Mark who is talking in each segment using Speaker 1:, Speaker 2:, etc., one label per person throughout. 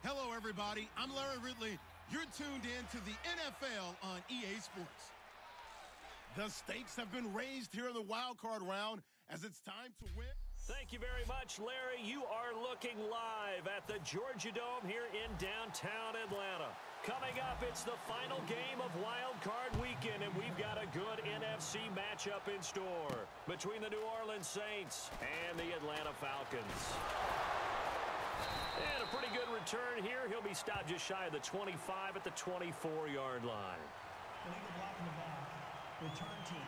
Speaker 1: Hello, everybody. I'm Larry Ridley. You're tuned in to the NFL on EA Sports. The stakes have been raised here in the wild card round as it's time to win.
Speaker 2: Thank you very much, Larry. You are looking live at the Georgia Dome here in downtown Atlanta. Coming up, it's the final game of Wild Card Weekend, and we've got a good NFC matchup in store between the New Orleans Saints and the Atlanta Falcons. And a pretty good return here. He'll be stopped just shy of the 25 at the 24-yard line.
Speaker 3: Illegal block in the back. Return team.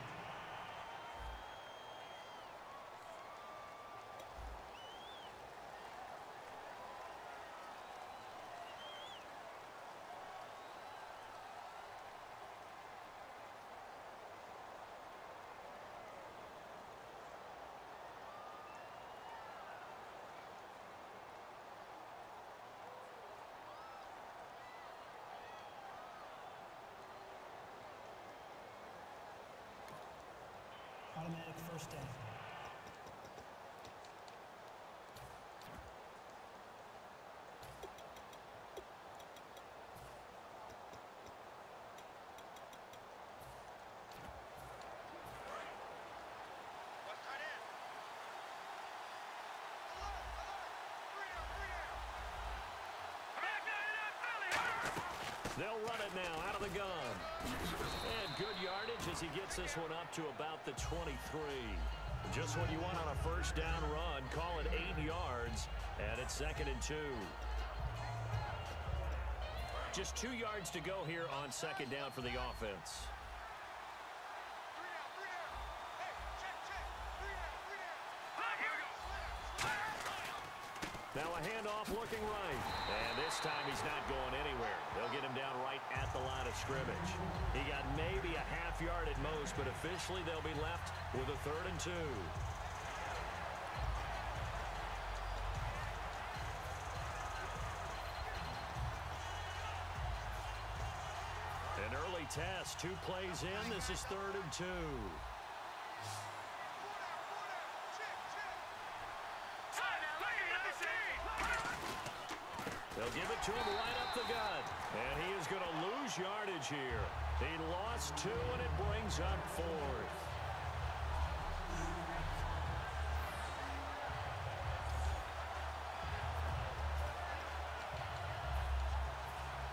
Speaker 3: Automatic first down.
Speaker 2: They'll run it now out of the gun. And good yardage as he gets this one up to about the 23. Just what you want on a first down run. Call it 8 yards, and it's 2nd and 2. Just 2 yards to go here on 2nd down for the offense. Now a handoff looking right. And this time he's not going anywhere. They'll get him down right at the line of scrimmage. He got maybe a half yard at most, but officially they'll be left with a 3rd and 2. An early test. 2 plays in. This is 3rd and 2. They'll give it to him right up the gut. And he is going to lose yardage here. He lost 2, and it brings up 4th.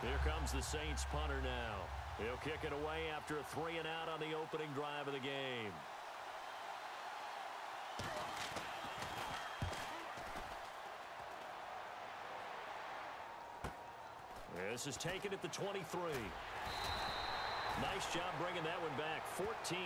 Speaker 2: Here comes the Saints punter now. He'll kick it away after a 3 and out on the opening drive of the game. This is taken at the 23. Nice job bringing that one back. 14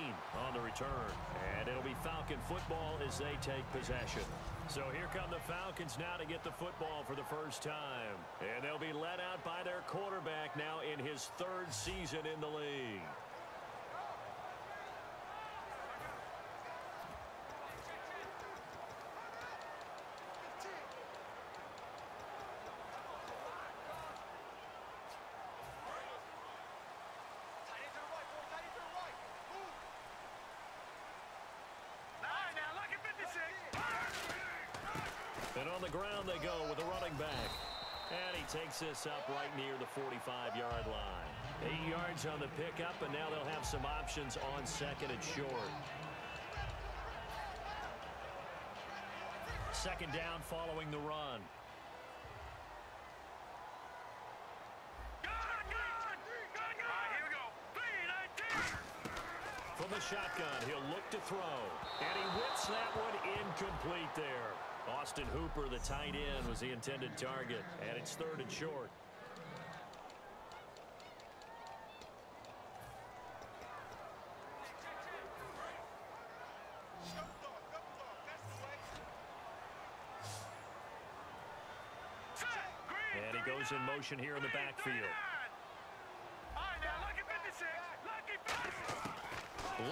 Speaker 2: on the return. And it'll be Falcon football as they take possession. So here come the Falcons now to get the football for the first time. And they'll be led out by their quarterback now in his 3rd season in the league. And on the ground they go with a running back. And he takes this up right near the 45-yard line. 8 yards on the pickup, and now they'll have some options on 2nd and short. 2nd down following the run. From the shotgun, he'll look to throw. And he whips that one incomplete there. Austin Hooper, the tight end, was the intended target. And it's 3rd and short. And he goes in motion here in the backfield.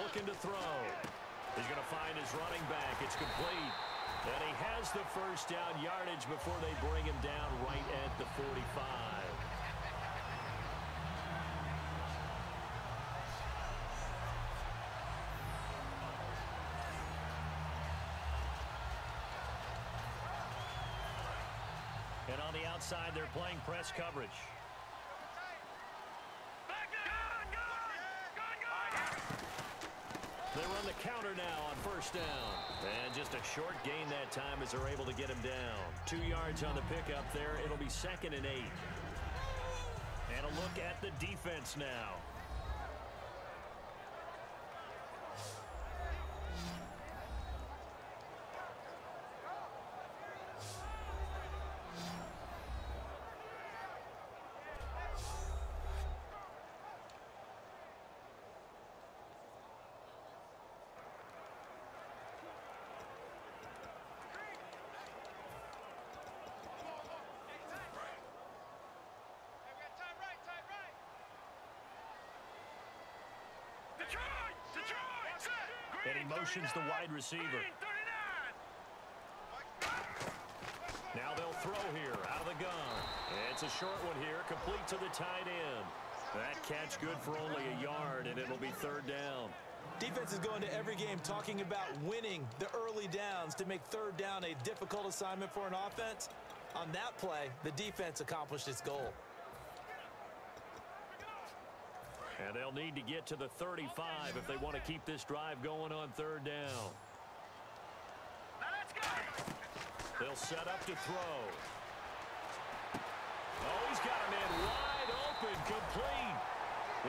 Speaker 2: Looking to throw. He's going to find his running back. It's complete. And he has the first down yardage before they bring him down right at the 45. And on the outside, they're playing press coverage. They run the counter now on first down. And just a short gain that time as they're able to get him down. 2 yards on the pickup there. It'll be 2nd and 8. And a look at the defense now. And he motions the wide receiver. Now they'll throw here out of the gun. It's a short one here, complete to the tight end. That catch good for only a yard, and it'll be 3rd down.
Speaker 4: Defense is going to every game talking about winning the early downs to make 3rd down a difficult assignment for an offense. On that play, the defense accomplished its goal.
Speaker 2: And they'll need to get to the 35 if they want to keep this drive going on 3rd down. They'll set up to throw. Oh, he's got a man wide open, complete.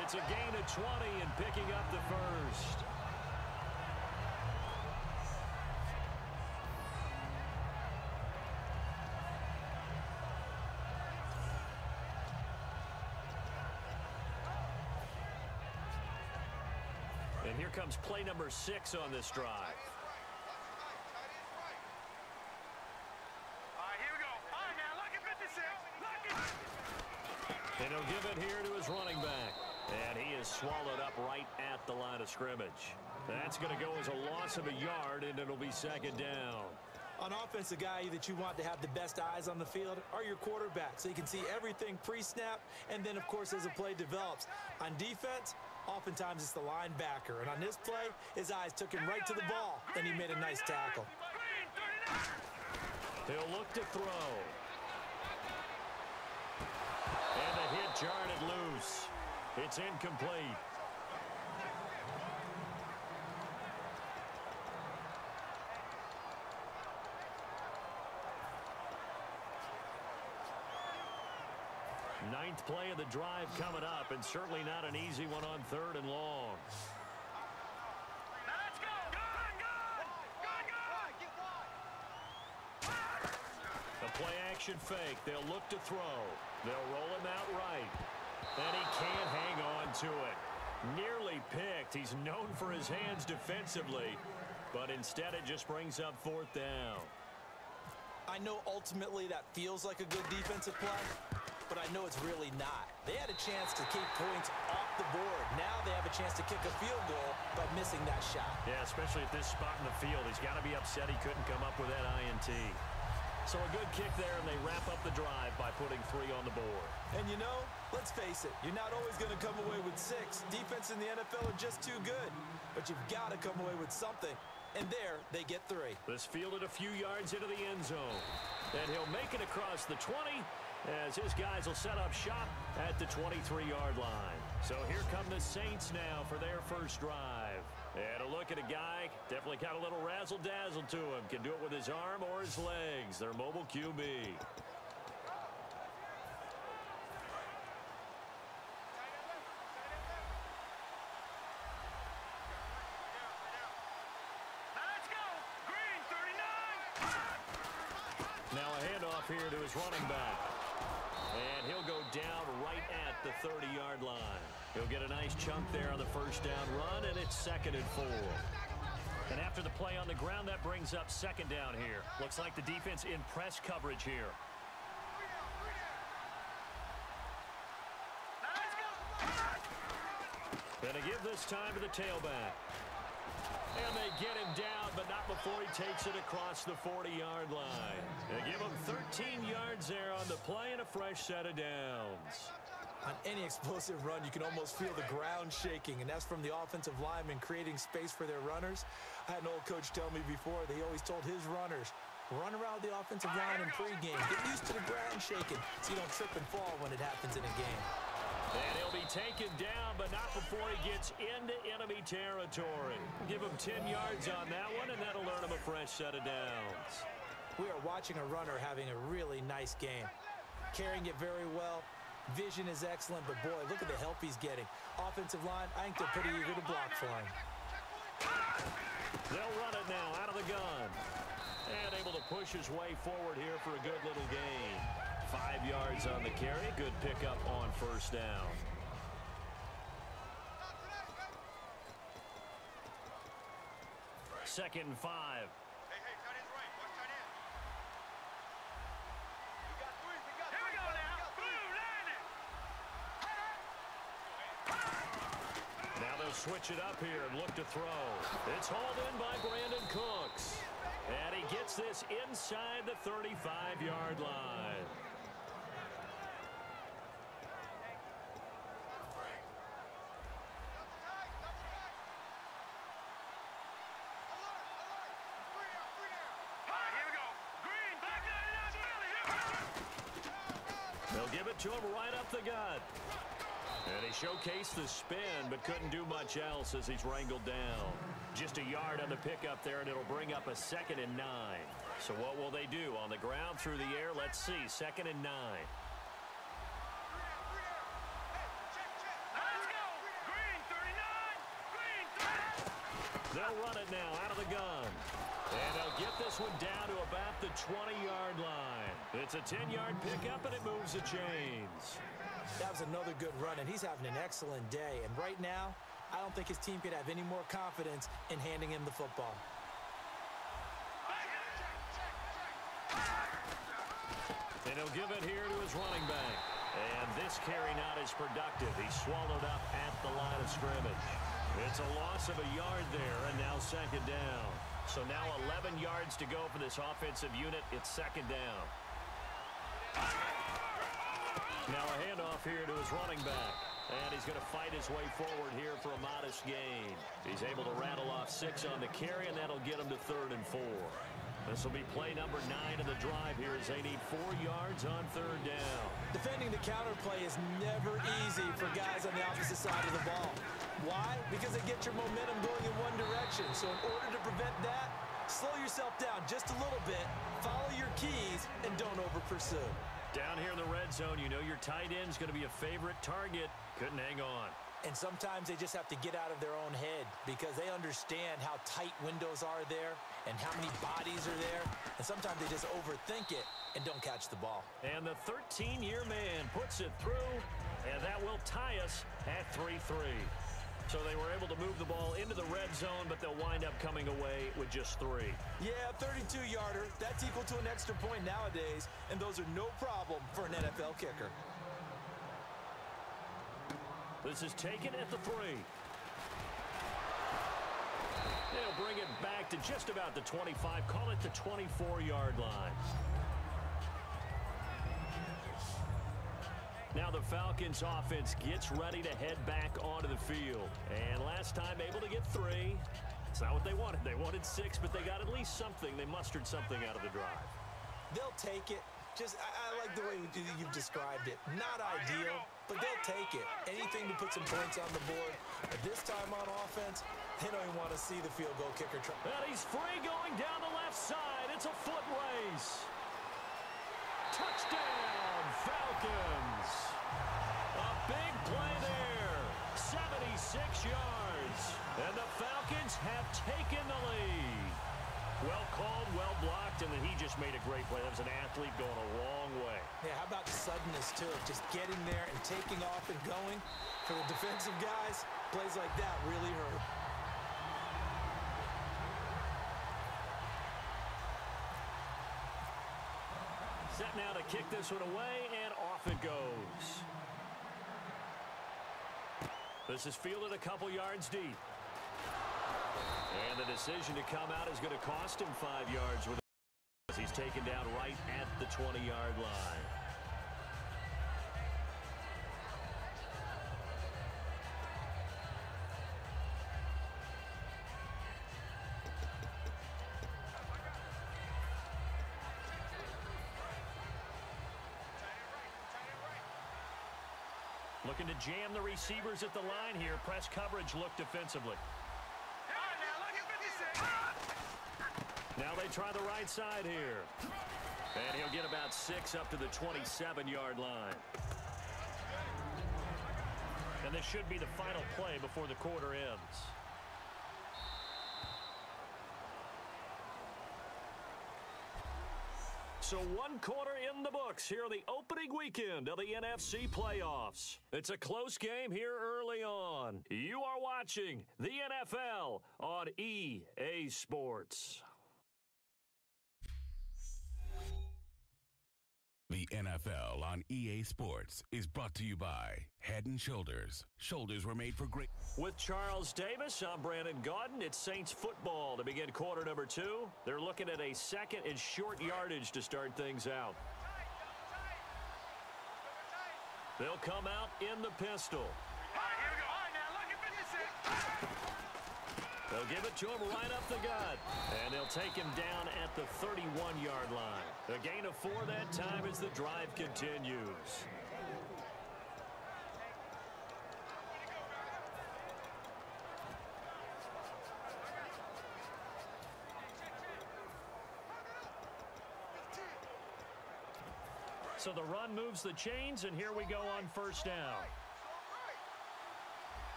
Speaker 2: It's a gain of 20 and picking up the first. And here comes play number 6 on this drive.
Speaker 5: All right, here we go. All right, now, look at 56.
Speaker 2: And he'll give it here to his running back. And he is swallowed up right at the line of scrimmage. That's going to go as a loss of a yard, and it'll be 2nd down.
Speaker 4: On offense, the guy that you want to have the best eyes on the field are your quarterback, so you can see everything pre-snap, and then, of course, as the play develops. On defense, oftentimes it's the linebacker, and on this play, his eyes took him right to the ball, and he made a nice tackle.
Speaker 2: He'll look to throw. And the hit jarred it loose. It's incomplete. Ninth play of the drive coming up, and certainly not an easy one on 3rd and long.
Speaker 5: Now let's go.
Speaker 2: A play action fake. They'll look to throw. They'll roll him out right. And he can't hang on to it. Nearly picked. He's known for his hands defensively, but instead it just brings up 4th down.
Speaker 4: I know ultimately that feels like a good defensive play, but I know it's really not. They had a chance to keep points off the board. Now they have a chance to kick a field goal by missing that shot.
Speaker 2: Yeah, especially at this spot in the field. He's got to be upset he couldn't come up with that INT. So a good kick there, and they wrap up the drive by putting 3 on the board.
Speaker 4: And you know, let's face it, you're not always going to come away with 6. Defense in the NFL are just too good. But you've got to come away with something. And there, they get 3.
Speaker 2: This fielded a few yards into the end zone. And he'll make it across the 20 as his guys will set up shop at the 23-yard line. So here come the Saints now for their first drive. And a look at a guy, definitely got a little razzle-dazzle to him. Can do it with his arm or his legs. Their mobile QB. Now a handoff here to his running back. And he'll go down right at the 30-yard line. He'll get a nice chunk there on the first down run, and it's 2nd and 4. And after the play on the ground, that brings up 2nd down here. Looks like the defense in press coverage here. Gonna give this time to the tailback. And they get him down, but not before he takes it across the 40-yard line. They give him 13 yards there on the play and a fresh set of downs.
Speaker 4: On any explosive run, you can almost feel the ground shaking, and that's from the offensive linemen creating space for their runners. I had an old coach tell me before that he always told his runners, Run around the offensive line in pregame. Get used to the ground shaking so you don't trip and fall when it happens in a game.
Speaker 2: And he'll be taken down, but not before he gets into enemy territory. Give him 10 yards on that one, and that'll earn him a fresh set of downs.
Speaker 4: We are watching a runner having a really nice game. Carrying it very well. Vision is excellent, but boy, look at the help he's getting. Offensive line, I think they're pretty eager to block for him.
Speaker 2: They'll run it now out of the gun. And able to push his way forward here for a good little gain. 5 yards on the carry. Good pickup on first down. Second and 5.
Speaker 5: Hey, tight end's right. Watch tight end. Here we go now. Blue, line it.
Speaker 2: Now they'll switch it up here and look to throw. It's hauled in by Brandon Cooks. And he gets this inside the 35-yard line. They'll give it to him right up the gut. And he showcased the spin, but couldn't do much else as he's wrangled down. Just a yard on the pickup there, and it'll bring up a 2nd and 9. So what will they do? On the ground, through the air, let's see. 2nd and 9.
Speaker 5: Let's go. Green, 39. Green, 30.
Speaker 2: They'll run it now out of the gun. And they'll get this one down to about the 20-yard line. It's a 10-yard pickup, and it moves the chains.
Speaker 4: That was another good run, and he's having an excellent day. And right now, I don't think his team could have any more confidence in handing him the football.
Speaker 2: And he'll give it here to his running back. And this carry not as productive. He's swallowed up at the line of scrimmage. It's a loss of a yard there, and now 2nd down. So now 11 yards to go for this offensive unit. It's 2nd down. Now a handoff here to his running back. And he's going to fight his way forward here for a modest gain. He's able to rattle off 6 on the carry, and that'll get him to 3rd and 4. This will be play number 9 of the drive here as they need 4 yards on 3rd down.
Speaker 4: Defending the counterplay is never easy for guys on the opposite side of the ball. Why? Because they get your momentum going in one direction. So in order to prevent that, slow yourself down just a little bit, follow your keys, and don't over-pursue.
Speaker 2: Down here in the red zone, you know your tight end's going to be a favorite target. Couldn't hang on.
Speaker 4: And sometimes they just have to get out of their own head because they understand how tight windows are there and how many bodies are there. And sometimes they just overthink it and don't catch the ball.
Speaker 2: And the 13-year man puts it through, and that will tie us at 3-3. So they were able to move the ball into the red zone, but they'll wind up coming away with just 3.
Speaker 4: Yeah, 32-yarder. That's equal to an extra point nowadays, and those are no problem for an NFL kicker.
Speaker 2: This is taken at the 3. They'll bring it back to just about the 25. Call it the 24-yard line. Now the Falcons offense gets ready to head back onto the field. And last time able to get 3. It's not what they wanted. They wanted 6, but they got at least something. They mustered something out of the drive.
Speaker 4: They'll take it. I like the way you've described it. Not ideal, but they'll take it. Anything to put some points on the board. But this time on offense, they don't even want to see the field goal kicker try.
Speaker 2: And he's free going down the left side. It's a foot race. Touchdown, Falcons. A big play there. 76 yards. And the Falcons have taken the lead. Well called, well blocked, and then he just made a great play. That was an athlete going a long way.
Speaker 4: Yeah, how about the suddenness, too? Just getting there and taking off and going. For the defensive guys, plays like that really hurt.
Speaker 2: Set now to kick this one away, and off it goes. This is fielded a couple yards deep. And the decision to come out is going to cost him 5 yards with as he's taken down right at the 20-yard line. Looking to jam the receivers at the line here. Press coverage look defensively. Now they try the right side here. And he'll get about 6 up to the 27-yard line. And this should be the final play before the quarter ends. So 1 quarter in the books here the opening weekend of the NFC playoffs. It's a close game here early on. You are watching the NFL on EA Sports.
Speaker 6: The NFL on EA Sports is brought to you by Head & Shoulders. Shoulders were made for great.
Speaker 2: With Charles Davis, I'm Brandon Gaudin. It's Saints football to begin quarter number 2. They're looking at a 2nd and short yardage to start things out. They'll come out in the pistol.
Speaker 5: All right, here we go. All right, now look at 56.
Speaker 2: They'll give it to him right up the gut. And they'll take him down at the 31-yard line. A gain of 4 that time as the drive continues. So the run moves the chains, and here we go on first down.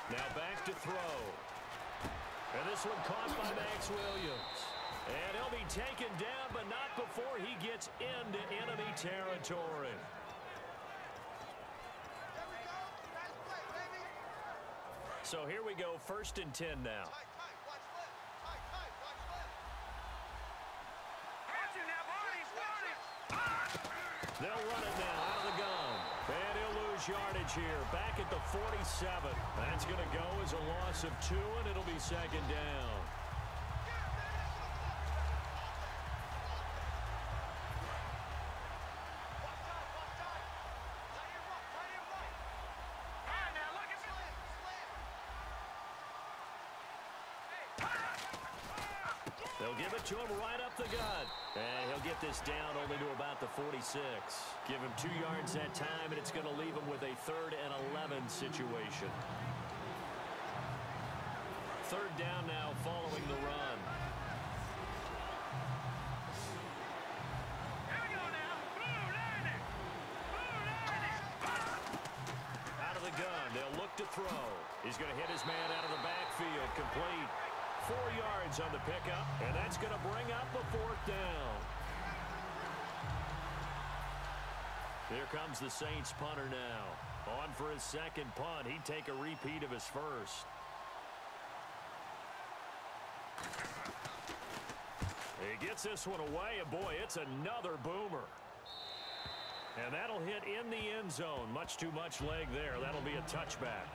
Speaker 2: Now back to throw. And this one caught by Max Williams. And he'll be taken down, but not before he gets into enemy territory. So here we go, 1st and 10 now. They'll run it now out of the gun. And he'll lose yardage here. Back at the 47. That's going to go as a loss of 2, and it'll be 2nd down. They'll give it to him right up the gut. And he'll get this down only to about the 46. Give him 2 yards that time, and it's going to leave him with a 3rd and 11 situation. 3rd down now following the run.
Speaker 5: Here we go now. Blue lining. Blue lining.
Speaker 2: Out of the gun. They'll look to throw. He's going to hit his man out of the backfield. Complete. 4 yards on the pickup, and that's going to bring up a 4th down. Here comes the Saints punter now. On for his 2nd punt. He'd take a repeat of his 1st. He gets this one away, and boy, it's another boomer. And that'll hit in the end zone. Much too much leg there. That'll be a touchback.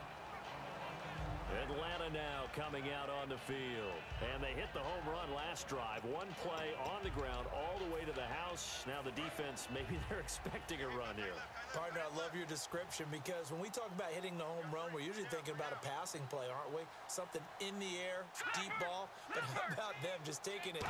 Speaker 2: Atlanta now coming out on the field. And they hit the home run last drive. 1 play on the ground all the way to the house. Now the defense, maybe they're expecting a run here.
Speaker 4: Partner, I love your description because when we talk about hitting the home run, we're usually thinking about a passing play, aren't we? Something in the air, deep ball. But how about them just taking it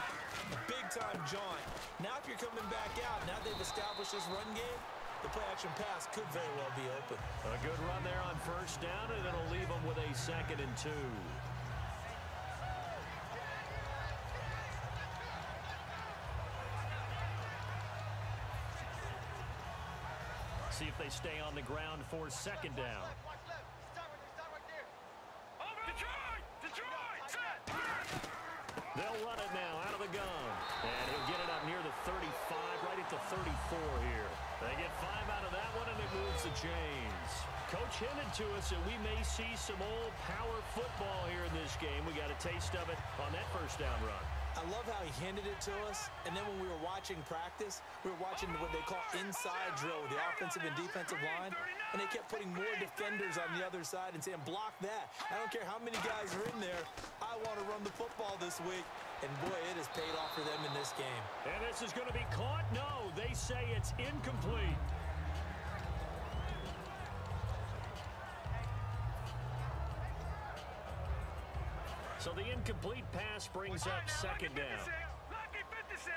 Speaker 4: big-time jaunt? Now if you're coming back out, now they've established this run game, the play-action pass could very well be open.
Speaker 2: A good run there on 1st down, and it'll leave them with a 2nd and 2. See if they stay on the ground for 2nd down. They'll run it now out of the gun. And he'll get it up near the 35, right at the 34 here. They get 5 out of that one, and it moves the chains. Coach hinted to us that we may see some old power football here in this game. We got a taste of it on that 1st down run.
Speaker 4: I love how he handed it to us, and then when we were watching practice, we were watching what they call inside drill with the offensive and defensive line, and they kept putting more defenders on the other side and saying, block that. I don't care how many guys are in there. I want to run the football this week. And, boy, it has paid off for them in this game.
Speaker 2: And this is going to be caught? No, they say it's incomplete. So the incomplete pass brings up 2nd down.
Speaker 5: Lucky 56.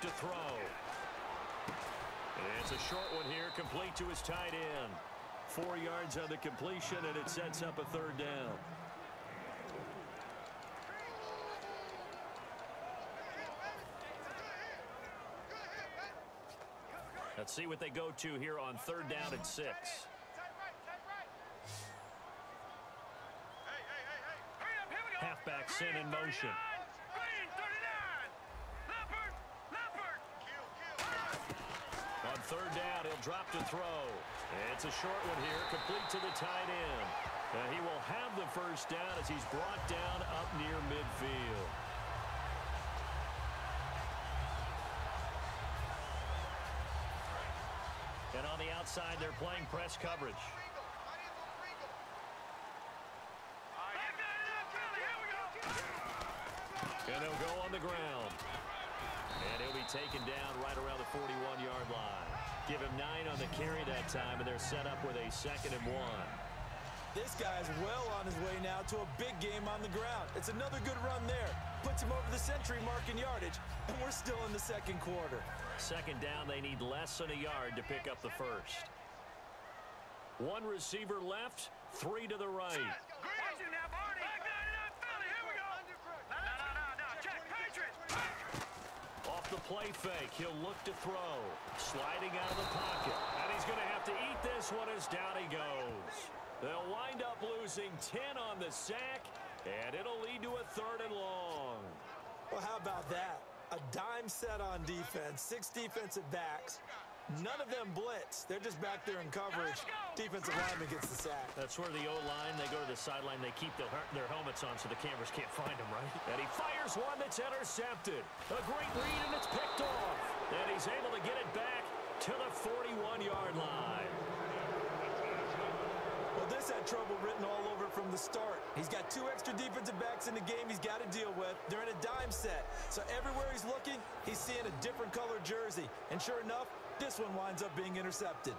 Speaker 2: to throw. It's a short one here, complete to his tight end. 4 yards on the completion, and it sets up a third down. Let's see what they go to here on third down and 6. Halfback sent in motion. On third down, he'll drop to throw. It's a short one here, complete to the tight end. He will have the first down as he's brought down up near midfield. And on the outside, they're playing press coverage. And he'll go on the ground. And he'll be taken down right around the 41-yard line. Give him 9 on the carry that time, and they're set up with a 2nd and 1.
Speaker 4: This guy's well on his way now to a big game on the ground. It's another good run there. Puts him over the century mark in yardage, and we're still in the second quarter.
Speaker 2: Second down, they need less than a yard to pick up the first. 1 receiver left, 3 to the right. Off the play fake, he'll look to throw. Sliding out of the pocket. And he's going to have to eat this one as down he goes. They'll wind up losing 10 on the sack, and it'll lead to a 3rd and long.
Speaker 4: Well, how about that? A dime set on defense, 6 defensive backs. None of them blitz. They're just back there in coverage. Defensive lineman gets the sack.
Speaker 2: That's where the O-line, they go to the sideline, they keep their helmets on so the cameras can't find them, right? And he fires one that's intercepted. A great read, and it's picked off. And he's able to get it back to the 41-yard line.
Speaker 4: Well, this had trouble written all over it from the start. He's got 2 extra defensive backs in the game he's got to deal with. They're in a dime set. So everywhere he's looking, he's seeing a different color jersey. And sure enough, this one winds up being intercepted.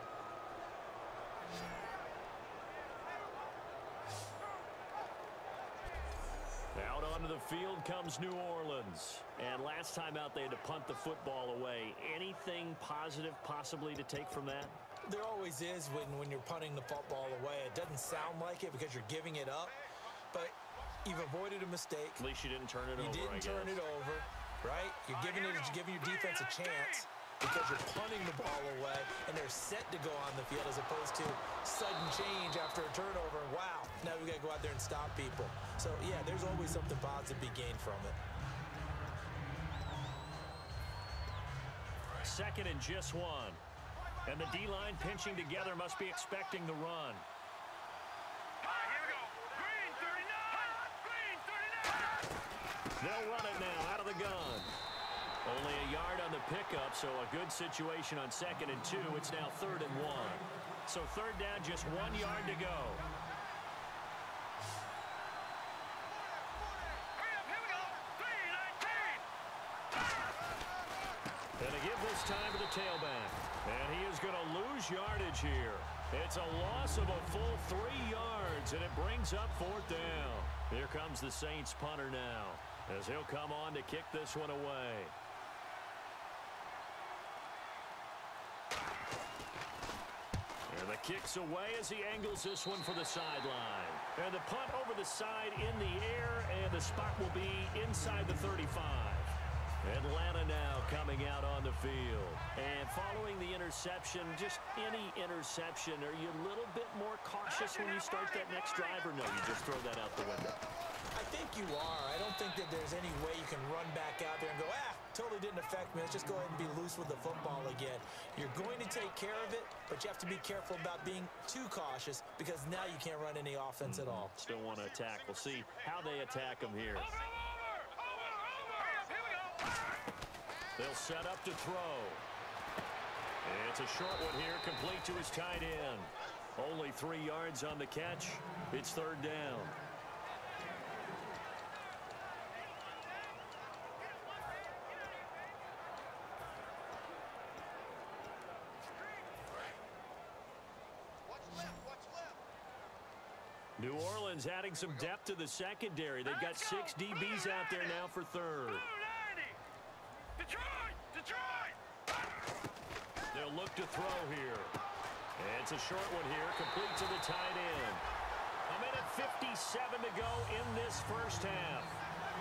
Speaker 2: Out onto the field comes New Orleans. And last time out, they had to punt the football away. Anything positive possibly to take from that?
Speaker 4: There always is when you're punting the football away. It doesn't sound like it because you're giving it up, but you've avoided a mistake.
Speaker 2: At least you didn't turn it over,
Speaker 4: You didn't turn it over, right? You're giving your defense a chance because you're punting the ball away, and they're set to go on the field as opposed to sudden change after a turnover. And wow, now we got to go out there and stop people. So, yeah, there's always something positive to be gained from it.
Speaker 2: 2nd and just 1. And the D-line pinching together must be expecting the run. They'll run it now out of the gun. Only a yard on the pickup, so a good situation on 2nd and 2. It's now 3rd and 1. So 3rd down, just 1 yard to go. And they give this time to the tailback. And he is going to lose yardage here. It's a loss of a full 3 yards, and it brings up 4th down. Here comes the Saints punter now, as he'll come on to kick this one away. And the kick's away as he angles this one for the sideline. And the punt over the side in the air, and the spot will be inside the 35. Atlanta now coming out on the field. And following the interception, just any interception, are you a little bit more cautious when you start that next drive, or no, you just throw that out the window?
Speaker 4: I think you are. I don't think that there's any way you can run back out there and go, totally didn't affect me. Let's just go ahead and be loose with the football again. You're going to take care of it, but you have to be careful about being too cautious because now you can't run any offense at all.
Speaker 2: Still want to attack. We'll see how they attack him here. They'll set up to throw. It's a short one here, complete to his tight end. Only 3 yards on the catch. It's 3rd down. New Orleans adding some depth to the secondary. They've got 6 DBs out there now for 3rd.
Speaker 5: Detroit! Detroit!
Speaker 2: look to throw here. And it's a short one here, complete to the tight end. 1:57 to go in this first half.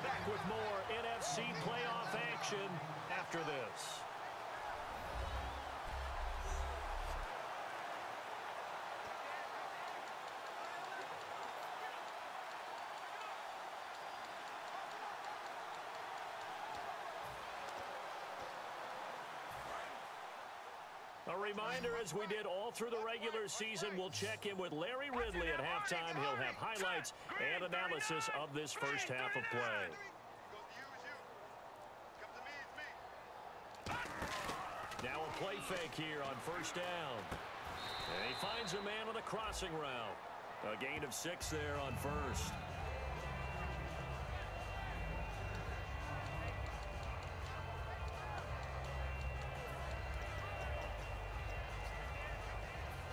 Speaker 2: Back with more NFC playoff action after this. A reminder, as we did all through the regular season, we'll check in with Larry Ridley at halftime. He'll have highlights and analysis of this first half of play. Now a play fake here on first down. And he finds a man on the crossing route. A gain of 6 there on first.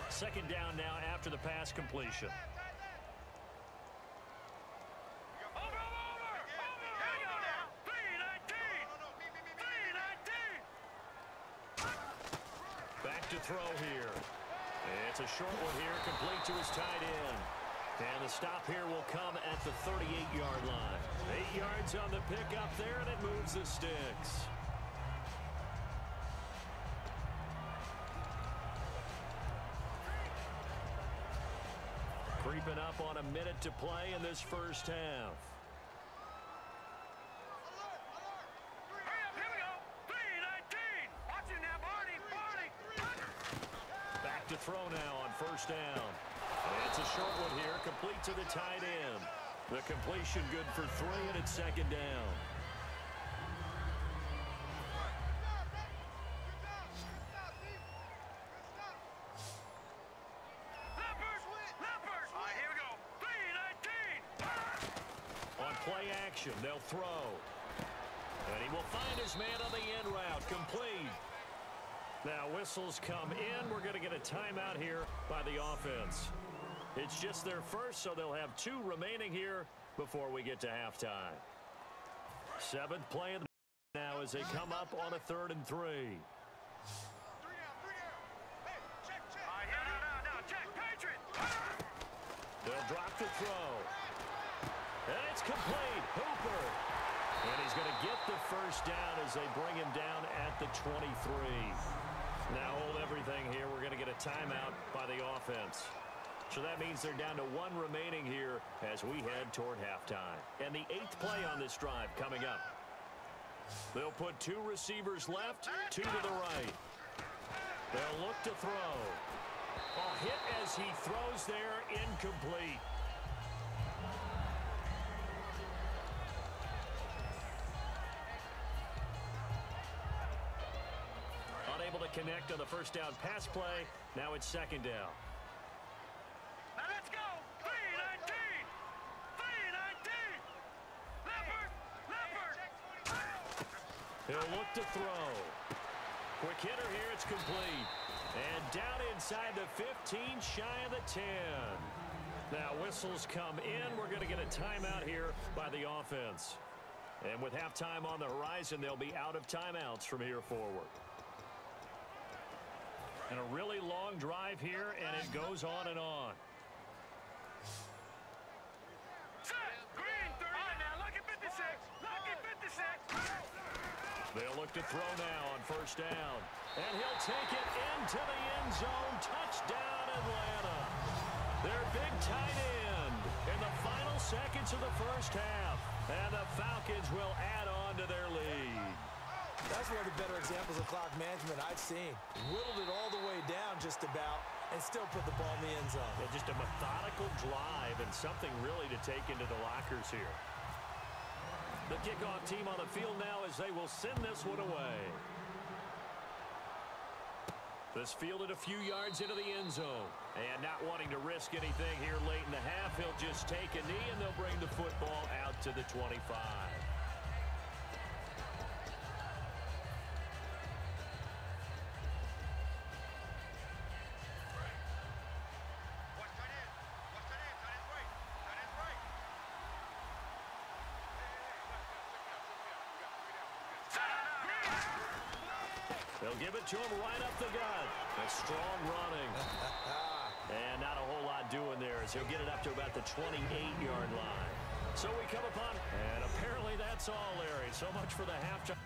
Speaker 2: Second down now after the pass completion. Back to throw here. It's a short one here, complete to his tight end. And the stop here will come at the 38-yard line. 8 yards on the pickup there, and it moves the sticks. Creeping up on a minute to play in this first half. Back to throw now on first down. And it's a short one here, complete to the tight end. The completion good for 3, and it's second down. They'll throw. And he will find his man on the end route. Complete. Now whistles come in. We're going to get a timeout here by the offense. It's just their first, so they'll have 2 remaining here before we get to halftime. 7th play now as they come up on a 3rd and 3. They'll drop the throw. And it's complete. Hooper. And he's going to get the first down as they bring him down at the 23. Now hold everything here. We're going to get a timeout by the offense. So that means they're down to 1 remaining here as we head toward halftime. And the 8th play on this drive coming up. They'll put 2 receivers left, 2 to the right. They'll look to throw. A hit as he throws there, incomplete. Unable to connect on the first down pass play. Now it's second down.
Speaker 5: Now let's go. 3-19. 3-19. Leopard.
Speaker 2: He'll look to throw. Quick hitter here. It's complete. And down inside the 15, shy of the 10. Now whistles come in. We're going to get a timeout here by the offense. And with halftime on the horizon, they'll be out of timeouts from here forward. And a really long drive here, and it goes on and on.
Speaker 5: Green 30. Now look at 56. Look at 56.
Speaker 2: They'll look to throw now on first down. And he'll take it into the end zone. Touchdown, Atlanta. Their big tight end in the final seconds of the first half. And the Falcons will add on to their lead.
Speaker 4: That's one of the better examples of clock management I've seen. Whittled it all the way down just about and still put the ball in the end zone.
Speaker 2: Yeah, just a methodical drive and something really to take into the lockers here. The kickoff team on the field now as they will send this one away. This fielded a few yards into the end zone. And not wanting to risk anything here late in the half, he'll just take a knee and they'll bring the football out to the 25. They'll give it to him right up the gut. That's strong running. And not a whole lot doing there as he'll get it up to about the 28-yard line. So we come upon, and apparently that's all, Larry. So much for the halftime.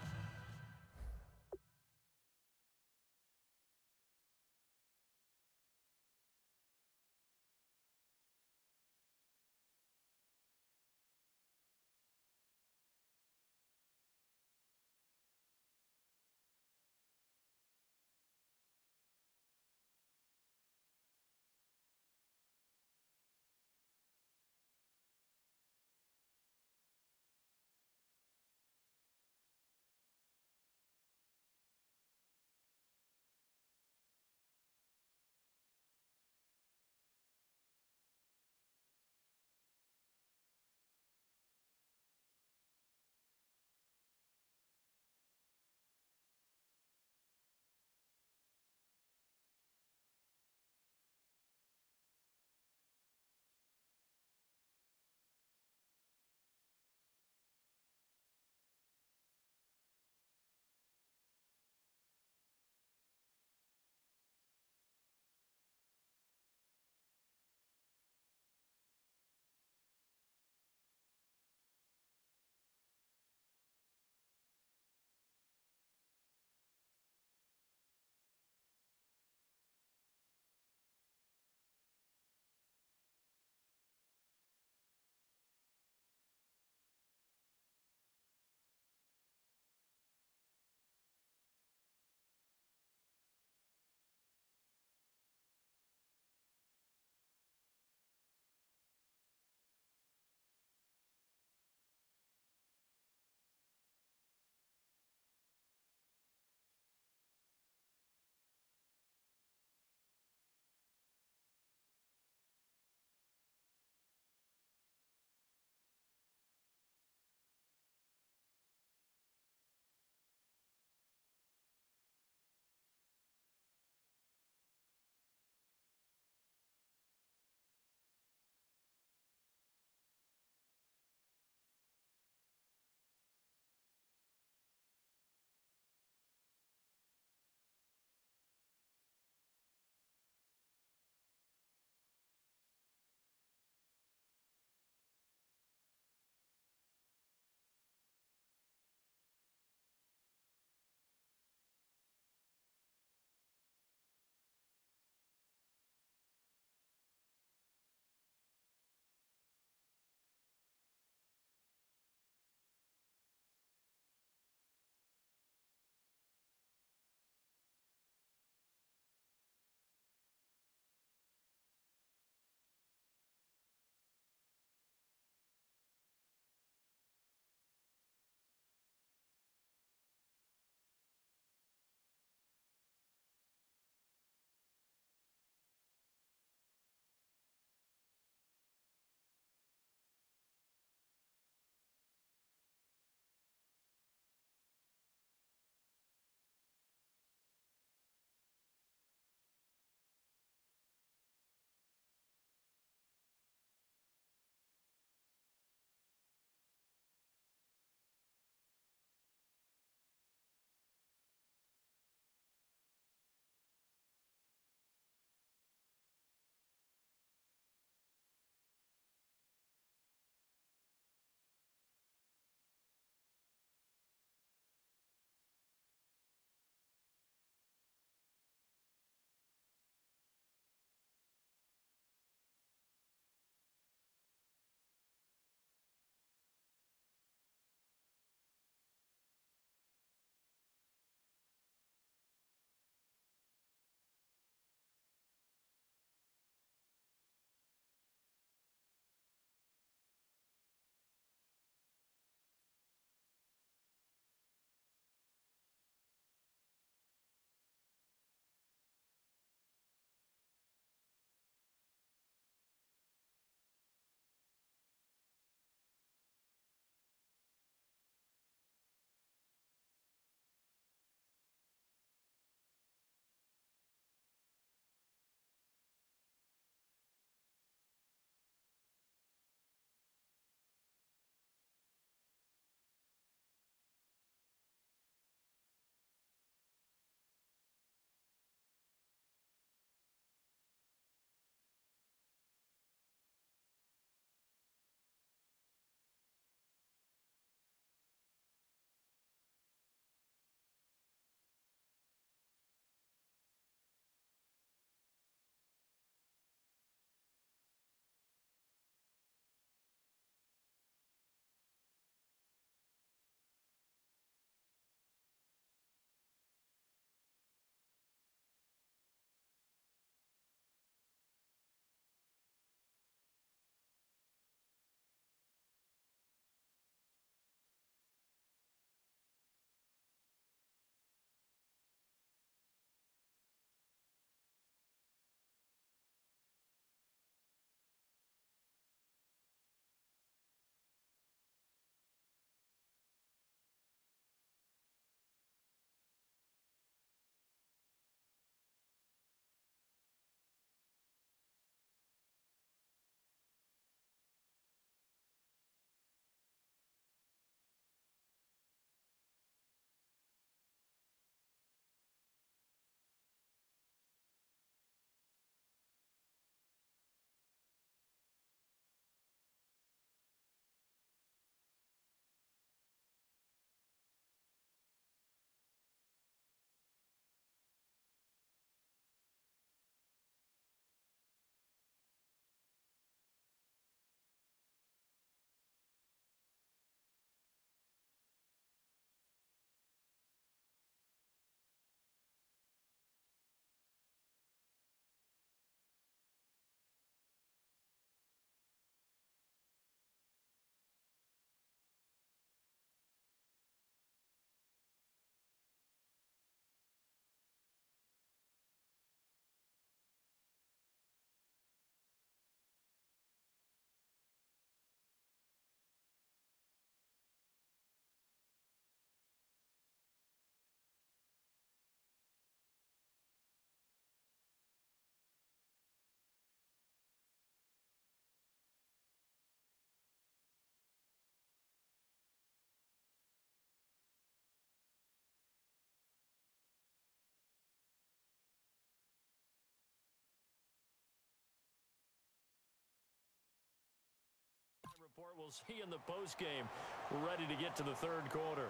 Speaker 2: We'll see in the postgame. We're ready to get to the third quarter.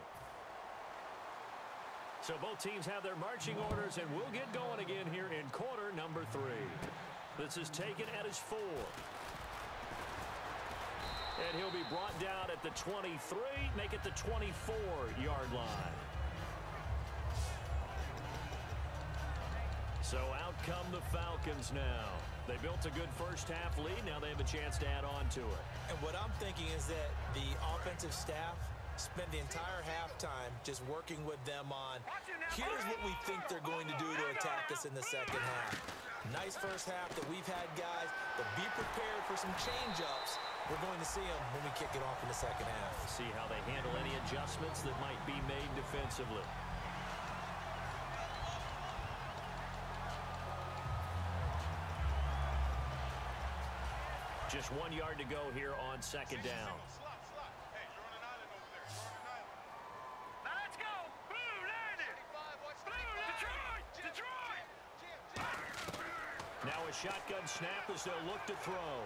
Speaker 2: So both teams have their marching orders, and we'll get going again here in quarter number 3. This is taken at his 4. And he'll be brought down at the 23, make it the 24-yard line. So out come the Falcons now. They built a good first-half lead. Now they have a chance to add on to it.
Speaker 4: And what I'm thinking is that the offensive staff spend the entire halftime just working with them on, here's what we think they're going to do to attack us in the second half. Nice first half that we've had, guys, but be prepared for some change-ups. We're going to see them when we kick it off in the second half.
Speaker 2: See how they handle any adjustments that might be made defensively. Just 1 yard to go here on second down.
Speaker 5: Let's go! Blue, land it! Blue, Detroit!
Speaker 2: Now a shotgun snap as they'll look to throw.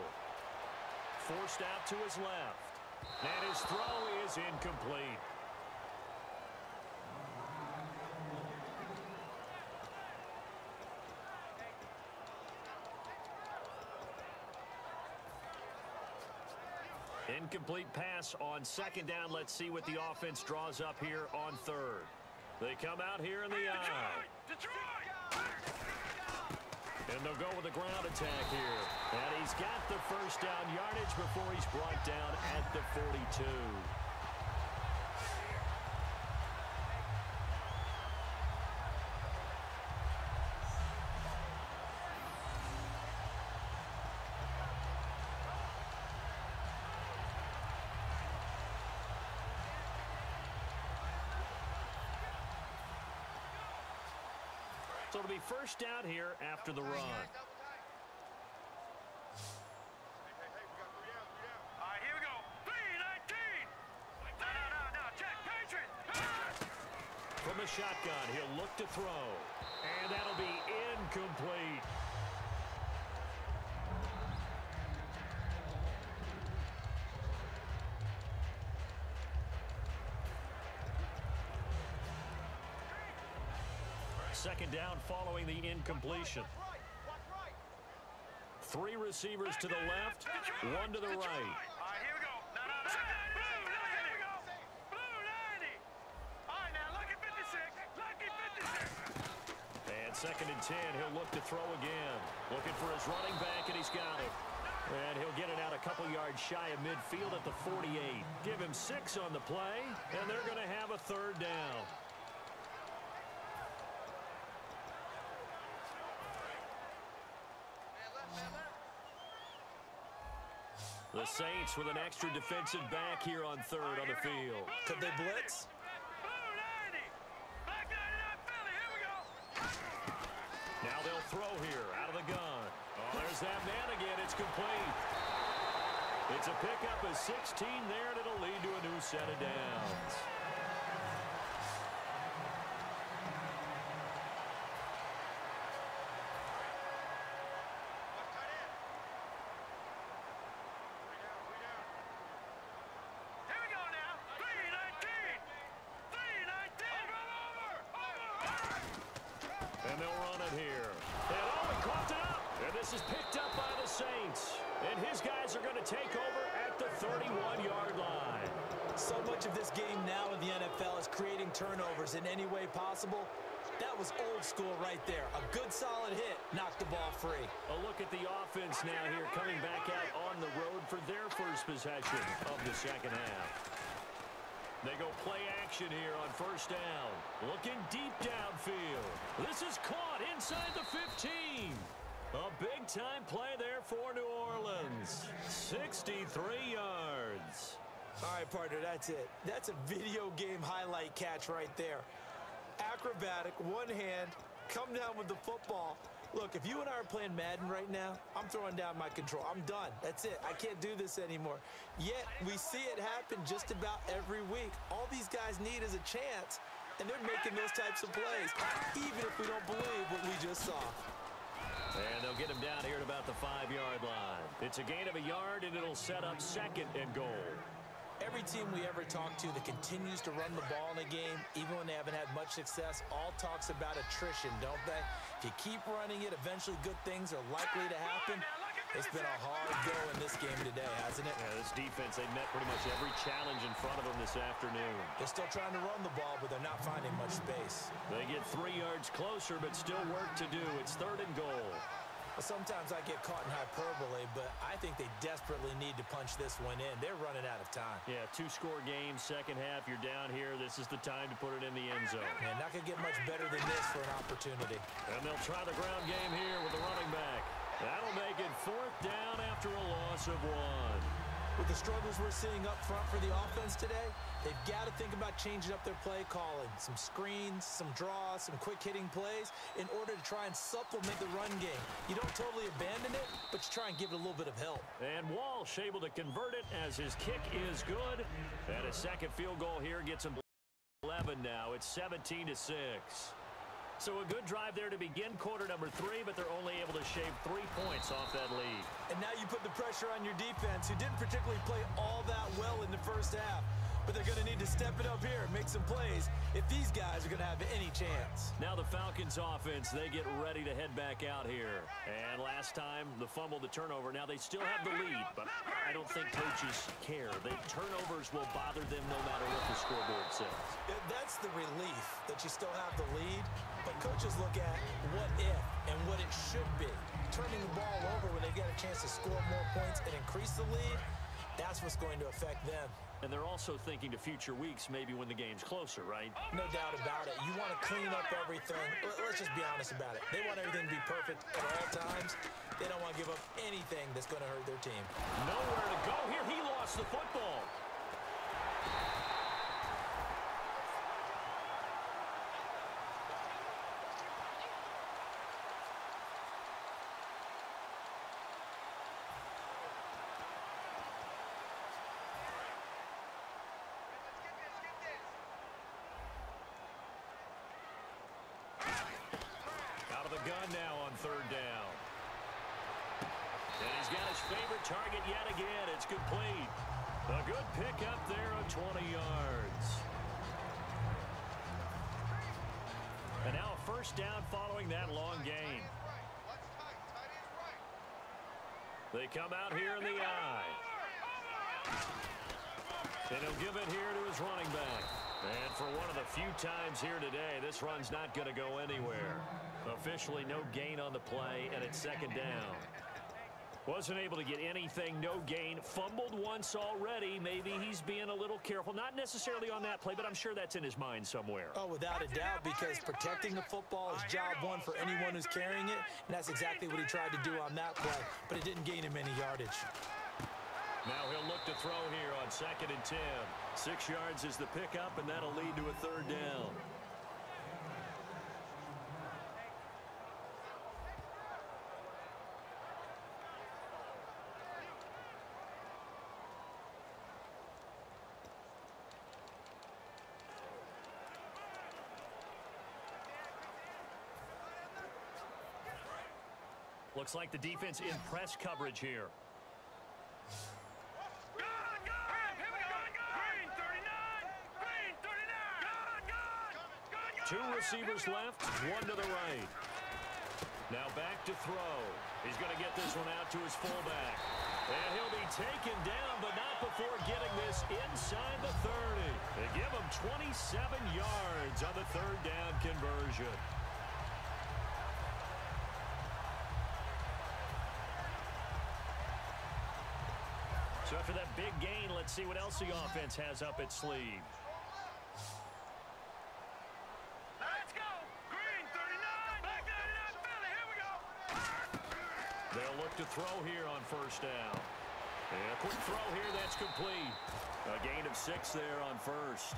Speaker 2: Forced out to his left. And his throw is incomplete. Incomplete pass on second down. Let's see what the offense draws up here on third. They come out here in the eye. And they'll go with a ground attack here. And he's got the first down yardage before he's brought down at the 42. So it'll be first down here after the run.
Speaker 5: All right, here we go. 3-19. No, check. Patriot.
Speaker 2: From the shotgun, he'll look to throw. And that'll be incomplete. Second down following the incompletion. 3 receivers to the left, 1 to the right.
Speaker 5: All right, here we go. No. Blue, here we go. Blue, 90. All right, now, lucky 56. Lucky 56.
Speaker 2: And second and 10, he'll look to throw again. Looking for his running back, and he's got it. And he'll get it out a couple yards shy of midfield at the 48. Give him 6 on the play, and they're going to have a third down. The Saints with an extra defensive back here on third on the field.
Speaker 4: Could they blitz?
Speaker 5: Blue, 90. Black 99 Philly, here we go.
Speaker 2: Now they'll throw here out of the gun. Oh, there's that man again. It's complete. It's a pickup of 16 there, and it'll lead to a new set of downs. This is picked up by the Saints. And his guys are going to take over at the 31-yard line.
Speaker 4: So much of this game now in the NFL is creating turnovers in any way possible. That was old school right there. A good solid hit knocked the ball free.
Speaker 2: A look at the offense now here coming back out on the road for their first possession of the second half. They go play action here on first down. Looking deep downfield. This is caught inside the 15. A big-time play there for New Orleans. 63 yards.
Speaker 4: All right, partner, that's it. That's a video game highlight catch right there. Acrobatic, one hand, come down with the football. Look, if you and I are playing Madden right now, I'm throwing down my control. I'm done. That's it. I can't do this anymore. Yet, we see it happen just about every week. All these guys need is a chance, and they're making those types of plays, even if we don't believe what we just saw.
Speaker 2: And they'll get him down here at about the 5-yard line. It's a gain of a yard, and it'll set up 2nd and goal.
Speaker 4: Every team we ever talk to that continues to run the ball in a game, even when they haven't had much success, all talks about attrition, don't they? If you keep running it, eventually good things are likely to happen. It's been a hard go in this game today, hasn't it?
Speaker 2: Yeah, this defense, they met pretty much every challenge in front of them this afternoon.
Speaker 4: They're still trying to run the ball, but they're not finding much space.
Speaker 2: They get 3 yards closer, but still work to do. It's 3rd and goal.
Speaker 4: Sometimes I get caught in hyperbole, but I think they desperately need to punch this one in. They're running out of time.
Speaker 2: Yeah, 2-score game, second half, you're down here. This is the time to put it in the end zone.
Speaker 4: Man, not going to get much better than this for an opportunity.
Speaker 2: And they'll try the ground game here with the running back. That'll make it 4th down after a loss of 1.
Speaker 4: With the struggles we're seeing up front for the offense today, they've got to think about changing up their play calling. Some screens, some draws, some quick-hitting plays in order to try and supplement the run game. You don't totally abandon it, but you try and give it a little bit of help.
Speaker 2: And Walsh able to convert it as his kick is good. And a second field goal here gets him 11 now. It's 17-6. So a good drive there to begin quarter number 3, but they're only able to shave 3 points off that lead.
Speaker 4: And now you put the pressure on your defense, who didn't particularly play all that well in the first half. But they're going to need to step it up here and make some plays if these guys are going to have any chance.
Speaker 2: Now the Falcons offense, they get ready to head back out here. And last time, the fumble, the turnover. Now they still have the lead, but I don't think coaches care. The turnovers will bother them no matter what the scoreboard says.
Speaker 4: That's the relief that you still have the lead. But coaches look at what if and what it should be. Turning the ball over when they get a chance to score more points and increase the lead, that's what's going to affect them.
Speaker 2: And they're also thinking to future weeks, maybe when the game's closer, right?
Speaker 4: No doubt about it. You want to clean up everything. Let's just be honest about it. They want everything to be perfect at all times. They don't want to give up anything that's going to hurt their team.
Speaker 2: Nowhere to go here. He lost the football. Gun now on 3rd down. And he's got his favorite target yet again. It's complete. A good pickup there of 20 yards. And now a 1st down following that long gain. They come out here in the eye. And he'll give it here to his running back. And for one of the few times here today, this run's not going to go anywhere. Officially no gain on the play, and it's 2nd down. Wasn't able to get anything, no gain. Fumbled once already. Maybe he's being a little careful. Not necessarily on that play, but I'm sure that's in his mind somewhere.
Speaker 4: Oh, without a doubt, because protecting the football is job 1 for anyone who's carrying it, and that's exactly what he tried to do on that play, but it didn't gain him any yardage.
Speaker 2: Now he'll look to throw here on 2nd and 10. 6 yards is the pickup, and that'll lead to a 3rd down. Looks like the defense in press coverage here. Two receivers left, one to the right. Now back to throw. He's going to get this one out to his fullback. And he'll be taken down, but not before getting this inside the 30. They give him 27 yards on the 3rd down conversion. So after that big gain, let's see what else the offense has up its sleeve.
Speaker 5: Let's go! Green 39! Black 99 Philly, here we go!
Speaker 2: They'll look to throw here on 1st down. And a quick throw here, that's complete. A gain of 6 there on 1st.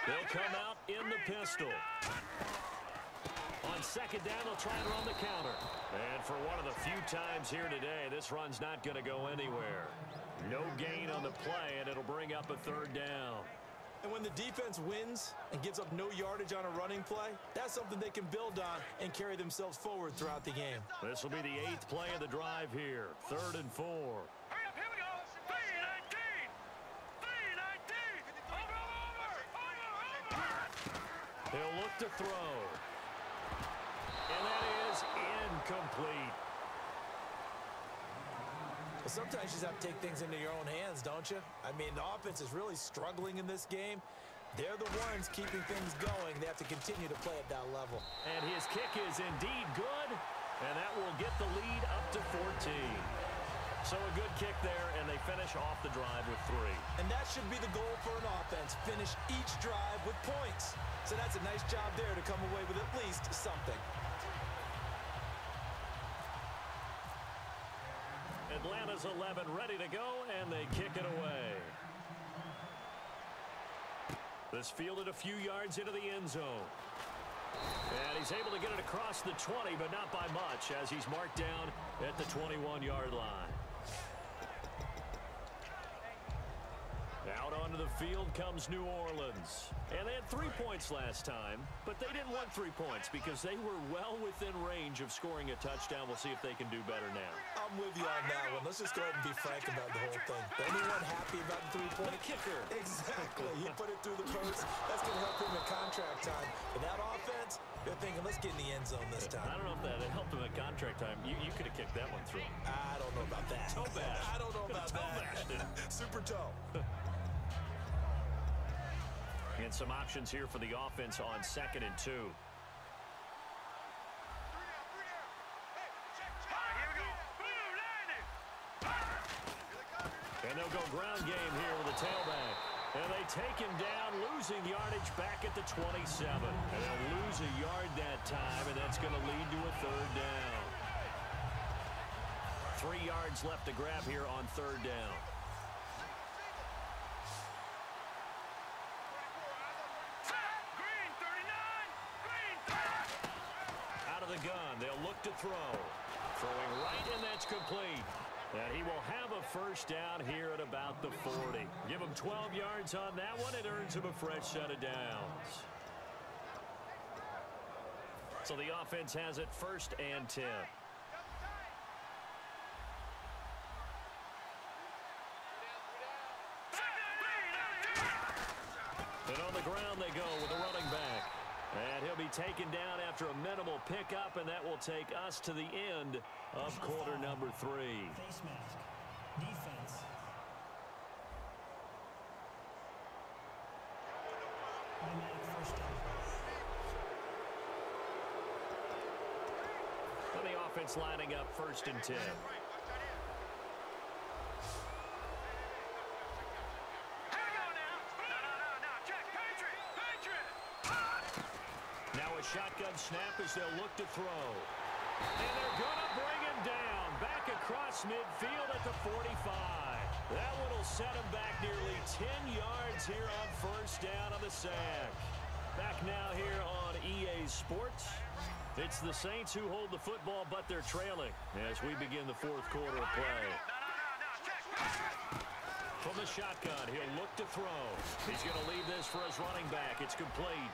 Speaker 2: They'll come out in the pistol. On second down, they'll try and run the counter. And for one of the few times here today, this run's not going to go anywhere. No gain on the play, and it'll bring up a third down.
Speaker 4: And when the defense wins and gives up no yardage on a running play, that's something they can build on and carry themselves forward throughout the game.
Speaker 2: This will be the 8th play of the drive here. 3rd and 4.
Speaker 5: Hurry up, here we go. 3-19. 3-19. Over.
Speaker 2: He'll look to throw. And that is incomplete.
Speaker 4: Well, sometimes you just have to take things into your own hands, don't you? I mean, the offense is really struggling in this game. They're the ones keeping things going. They have to continue to play at that level.
Speaker 2: And his kick is indeed good, and that will get the lead up to 14. So a good kick there, and they finish off the drive with 3.
Speaker 4: And that should be the goal for an offense, finish each drive with points. So that's a nice job there to come away with at least something.
Speaker 2: Atlanta's 11 ready to go, and they kick it away. This fielded a few yards into the end zone. And he's able to get it across the 20, but not by much, as he's marked down at the 21-yard line. Out onto the field comes New Orleans. And they had 3 points last time, but they didn't want 3 points because they were well within range of scoring a touchdown. We'll see if they can do better now.
Speaker 4: I'm with you on that one. Let's just go ahead and be frank about the whole thing. Anyone happy about the 3-point?
Speaker 2: The kicker.
Speaker 4: Exactly. He put it through the post. That's going to help him in contract time. But that offense, they're thinking, let's get in the end zone this time.
Speaker 2: I don't know if that helped him at contract time. You could have kicked that one through.
Speaker 4: I don't know about that.
Speaker 2: Toe bash.
Speaker 4: I don't know about
Speaker 2: Toe
Speaker 4: that.
Speaker 2: bashed it.
Speaker 4: Super toe.
Speaker 2: And some options here for the offense on 2nd and 2.
Speaker 5: Here we go.
Speaker 2: And they'll go ground game here with a tailback. And they take him down, losing yardage back at the 27. And they'll lose a yard that time, and that's going to lead to a 3rd down. 3 yards left to grab here on 3rd down. Gun. They'll look to throw. Throwing right, and that's complete. And he will have a first down here at about the 40. Give him 12 yards on that one. It earns him a fresh set of downs. So the offense has it 1st and 10. And on the ground they go with the running back. And he'll be taken down after a minimal pickup, and that will take us to the end of quarter number 3.
Speaker 3: Face mask. Defense. Automatic first down.
Speaker 2: And the offense lining up 1st and 10. Shotgun snap as they'll look to throw. And they're going to bring him down. Back across midfield at the 45. That one will set him back nearly 10 yards here on 1st down on the sack. Back now here on EA Sports. It's the Saints who hold the football, but they're trailing as we begin the 4th quarter of play. From the shotgun, he'll look to throw. He's going to leave this for his running back. It's complete.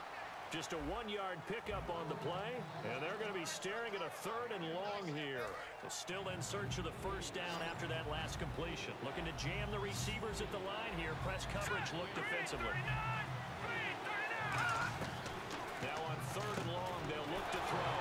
Speaker 2: Just a 1-yard pickup on the play, and they're going to be staring at a 3rd and long here. Still in search of the first down after that last completion. Looking to jam the receivers at the line here. Press coverage, look defensively. Now on 3rd and long, they'll look to throw.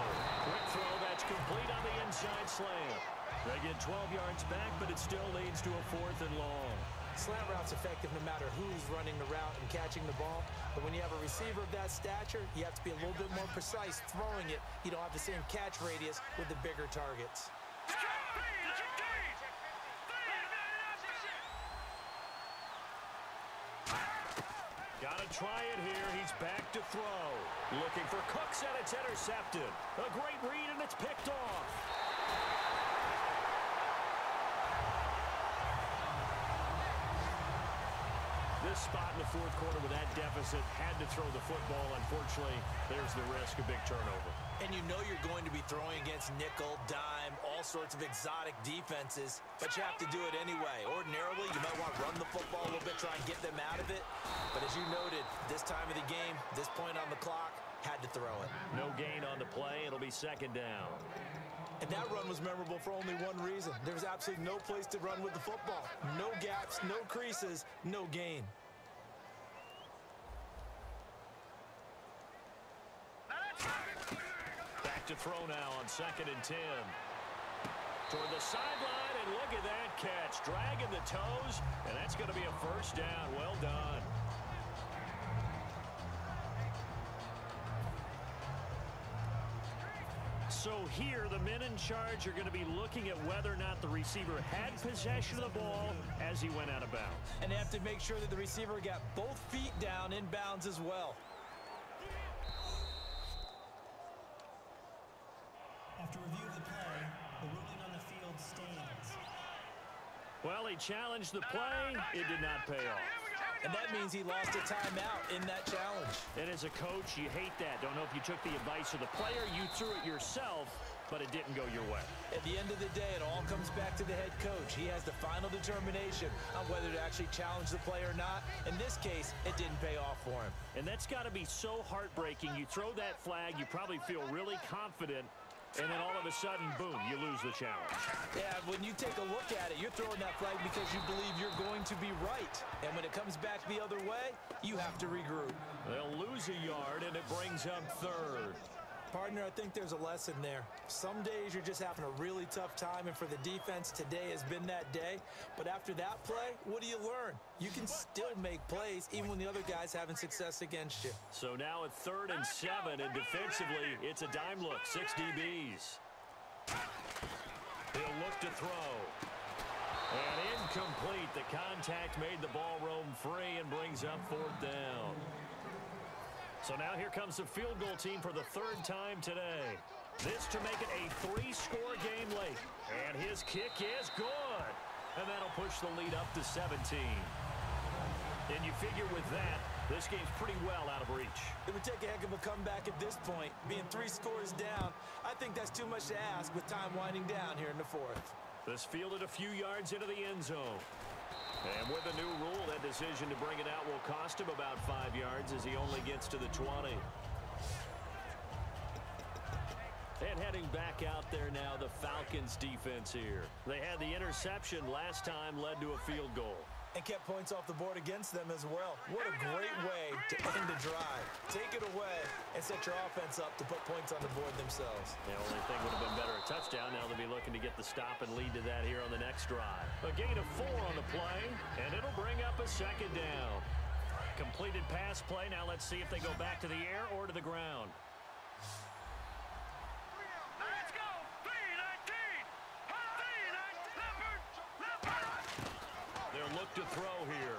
Speaker 2: Quick throw, that's complete on the inside slant. They get 12 yards back, but it still leads to a 4th and long.
Speaker 4: Slant route's effective no matter who's running the route and catching the ball. But when you have a receiver of that stature, you have to be a little bit more precise throwing it. You don't have the same catch radius with the bigger targets.
Speaker 2: Gotta try it here. He's back to throw. Looking for Cooks, and it's intercepted. A great read, and it's picked off. this spot in the fourth quarter with that deficit, had to throw the football. Unfortunately, there's the risk of big turnover.
Speaker 4: And you know you're going to be throwing against nickel, dime, all sorts of exotic defenses, but you have to do it anyway. Ordinarily, you might want to run the football a little bit, try and get them out of it. But as you noted, this time of the game, this point on the clock, had to throw it.
Speaker 2: No gain on the play. It'll be second down.
Speaker 4: And that run was memorable for only one reason. There was absolutely no place to run with the football. No gaps, no creases, no gain.
Speaker 2: Back to throw now on 2nd and 10. Toward the sideline, and look at that catch. Dragging the toes, and that's going to be a first down. Well done. So here, the men in charge are going to be looking at whether or not the receiver had possession of the ball as he went out of bounds.
Speaker 4: And they have to make sure that the receiver got both feet down in bounds as well.
Speaker 3: After review of the play, the ruling on the field stands.
Speaker 2: Well, he challenged the play. It did not pay off.
Speaker 4: And that means he lost a timeout in that challenge.
Speaker 2: And as a coach, you hate that. Don't know if you took the advice of the player, you threw it yourself, but it didn't go your way.
Speaker 4: At the end of the day, it all comes back to the head coach. He has the final determination on whether to actually challenge the play or not. In this case, it didn't pay off for him.
Speaker 2: And that's got to be so heartbreaking. You throw that flag, you probably feel really confident, and then all of a sudden, boom, you lose the challenge.
Speaker 4: Yeah, when you take a look at it, you're throwing that flag because you believe you're going to be right. And when it comes back the other way, you have to regroup.
Speaker 2: They'll lose a yard, and it brings up 3rd.
Speaker 4: Partner, I think there's a lesson there. Some days you're just having a really tough time, and for the defense, today has been that day. But after that play, what do you learn? You can still make plays even when the other guy's having success against you.
Speaker 2: So now at 3rd and 7, and defensively, it's a dime look, 6 DBs. He'll look to throw. And incomplete. The contact made the ball roam free and brings up 4th down. So now here comes the field goal team for the 3rd time today. This to make it a 3-score game late. And his kick is good. And that'll push the lead up to 17. And you figure with that, this game's pretty well out of reach.
Speaker 4: It would take a heck of a comeback at this point. Being 3 scores down, I think that's too much to ask with time winding down here in the 4th.
Speaker 2: This fielded a few yards into the end zone. And with the new rule, that decision to bring it out will cost him about 5 yards as he only gets to the 20. And heading back out there now, the Falcons defense here. They had the interception last time, led to a field goal.
Speaker 4: And kept points off the board against them as well. What a great way to end a drive. Take it away and set your offense up to put points on the board themselves.
Speaker 2: The only thing would have been better a touchdown. Now they'll be looking to get the stop and lead to that here on the next drive. A gain of 4 on the play, and it'll bring up a 2nd down. Completed pass play. Now let's see if they go back to the air or to the ground.
Speaker 5: Let's go! 3-19! 3-19! Leopard!
Speaker 2: They'll look to throw here.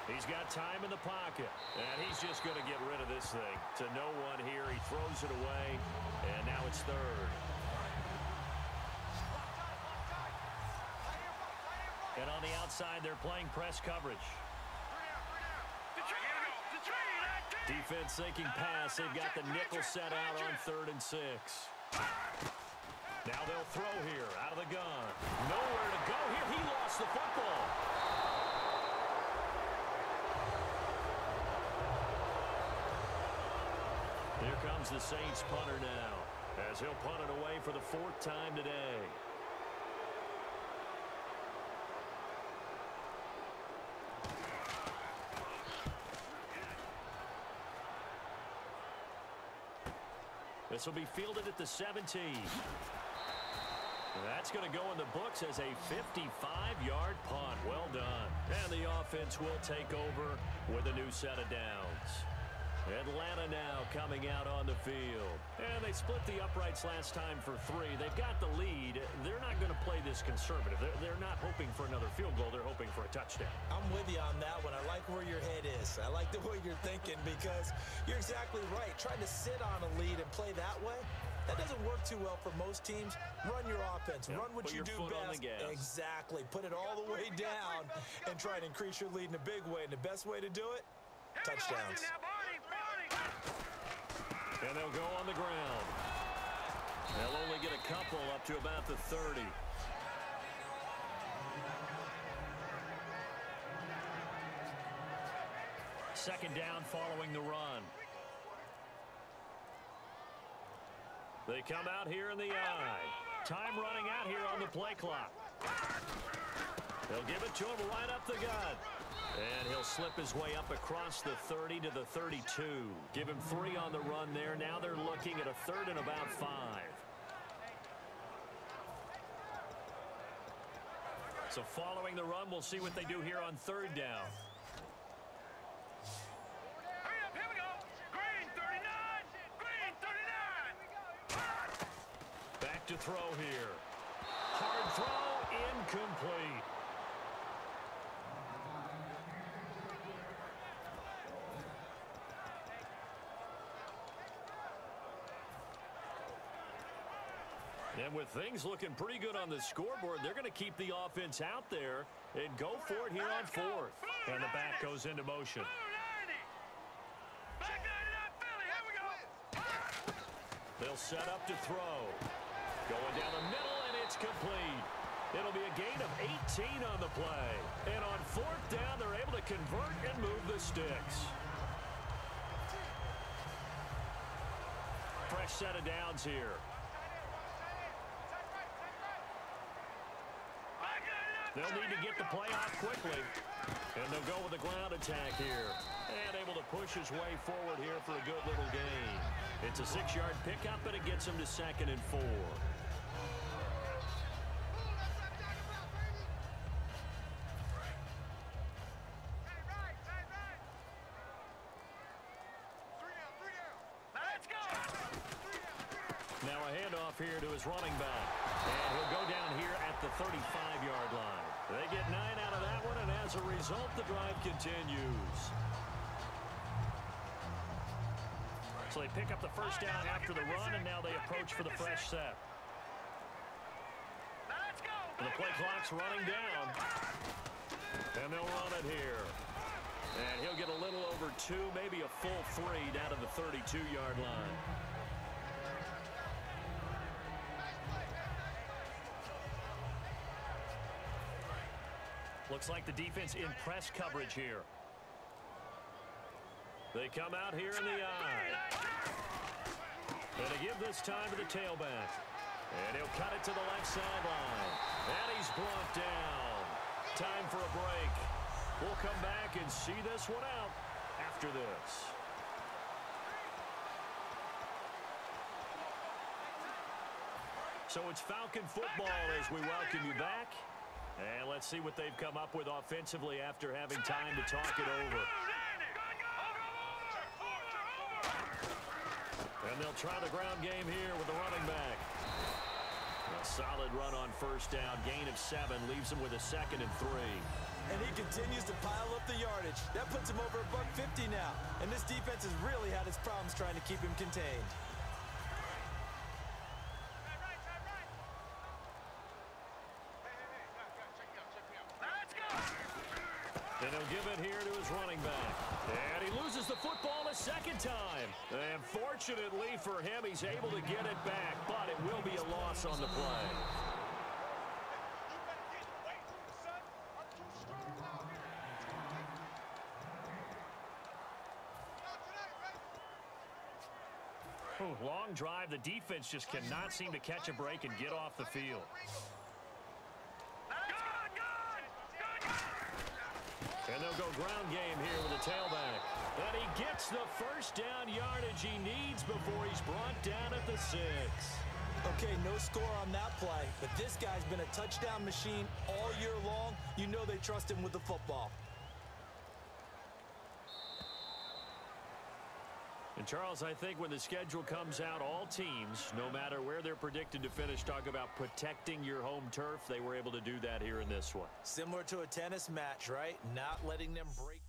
Speaker 2: He's got time in the pocket, and he's just going to get rid of this thing. To no one here. He throws it away, and now it's 3rd. And on the outside, they're playing press coverage. Defense sinking pass. They've got the nickel set out on 3rd and 6. Now they'll throw here out of the gun. Nowhere to go here. He lost the football. Here comes the Saints punter now, as he'll punt it away for the 4th time today. This will be fielded at the 17. That's going to go in the books as a 55-yard punt. Well done. And the offense will take over with a new set of downs. Atlanta now coming out on the field. And they split the uprights last time for 3. They've got the lead. They're not going to play this conservative. They're not hoping for another field goal. They're hoping for a touchdown.
Speaker 4: I'm with you on that one. I like where your head is. I like the way you're thinking because you're exactly right. Trying to sit on a lead and play that way, That doesn't work too well for most teams. Run your offense.
Speaker 2: Yep.
Speaker 4: Run what
Speaker 2: Put
Speaker 4: you
Speaker 2: your
Speaker 4: do
Speaker 2: foot
Speaker 4: best.
Speaker 2: on the gas.
Speaker 4: Exactly. Put it all the way down and try and increase your lead in a big way. And the best way to do it, touchdowns.
Speaker 2: And they'll go on the ground. They'll only get a couple up to about the 30. Second down following the run. They come out here in the eye. Time running out here on the play clock. They'll give it to him right up the gut. And he'll slip his way up across the 30 to the 32. Give him 3 on the run there. Now they're looking at a 3rd and about 5. So following the run, we'll see what they do here on 3rd down.
Speaker 5: Hurry up, here we go. Green 39. Green 39.
Speaker 2: Back to throw here. Hard throw, incomplete. And with things looking pretty good on the scoreboard, they're going to keep the offense out there and go for it here on 4th. And the back goes into motion.
Speaker 5: Back 99 Philly, here we go.
Speaker 2: They'll set up to throw. Going down the middle, and it's complete. It'll be a gain of 18 on the play. And on 4th down, they're able to convert and move the sticks. Fresh set of downs here. They'll need to get the play off quickly. And they'll go with a ground attack here. And able to push his way forward here for a good little gain. It's a 6-yard pickup, and it gets him to 2nd and 4. Now a handoff here to his running back. And he'll go down here at the 35-yard line. They get 9 out of that one, and as a result, the drive continues. So they pick up the first down after the run, and now they approach for the fresh set. And the play clock's running down. And they'll run it here. And he'll get a little over 2, maybe a full 3 down to the 32-yard line. Looks like the defense in press coverage here. They come out here in the eye. And they give this time to the tailback. And he'll cut it to the left sideline. And he's brought down. Time for a break. We'll come back and see this one out after this. So it's Falcon football as we welcome you back. And let's see what they've come up with offensively after having time to talk it over. And they'll try the ground game here with the running back. A solid run on first down. Gain of 7 leaves him with a 2nd and 3.
Speaker 4: And he continues to pile up the yardage. That puts him over $150 now. And this defense has really had its problems trying to keep him contained.
Speaker 2: And he'll give it here to his running back. And he loses the football a 2nd time. And fortunately for him, he's able to get it back, but it will be a loss on the play. Ooh, long drive. The defense just cannot seem to catch a break and get off the field. And they'll go ground game here with the tailback. And he gets the first down yardage he needs before he's brought down at the 6.
Speaker 4: Okay, no score on that play, but this guy's been a touchdown machine all year long. You know they trust him with the football.
Speaker 2: And Charles, I think when the schedule comes out, all teams, no matter where they're predicted to finish, talk about protecting your home turf. They were able to do that here in this one.
Speaker 4: Similar to a tennis match, right? Not letting them break.